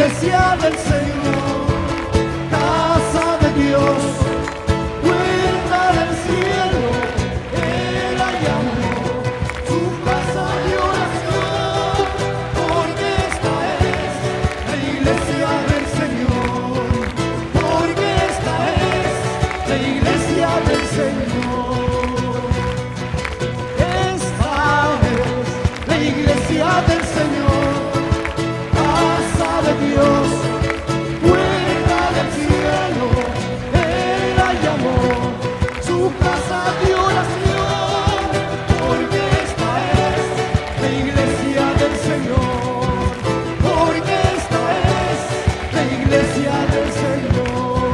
iglesia del Señor, casa de Dios, puerta del cielo, Él la llamó su casa de oración, porque esta es la iglesia del Señor, porque esta es la iglesia del Señor. Esta es la iglesia del Señor, casa de Dios, puerta del cielo, Él la llamó su casa de oración, porque esta es la iglesia del Señor, porque esta es la iglesia del Señor.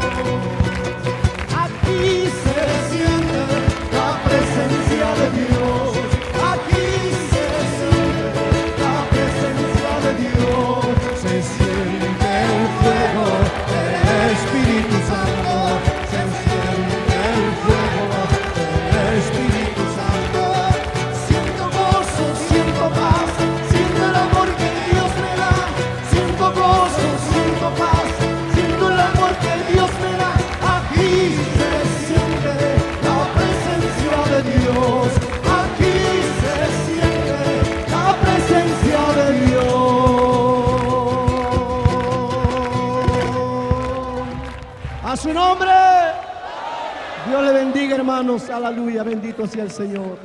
Aquí se siente la presencia de Dios, aquí se siente la presencia de Dios, se siente el fuego del Espíritu Santo, se siente el fuego del Espíritu Santo. Siento gozo, siento paz, siento el amor que Dios me da, siento gozo, siento paz, siento el amor que Dios me da. Aquí se siente la presencia de Dios, aquí se siente la presencia de Dios. A su nombre, Dios le bendiga, hermanos, aleluya, bendito sea el Señor.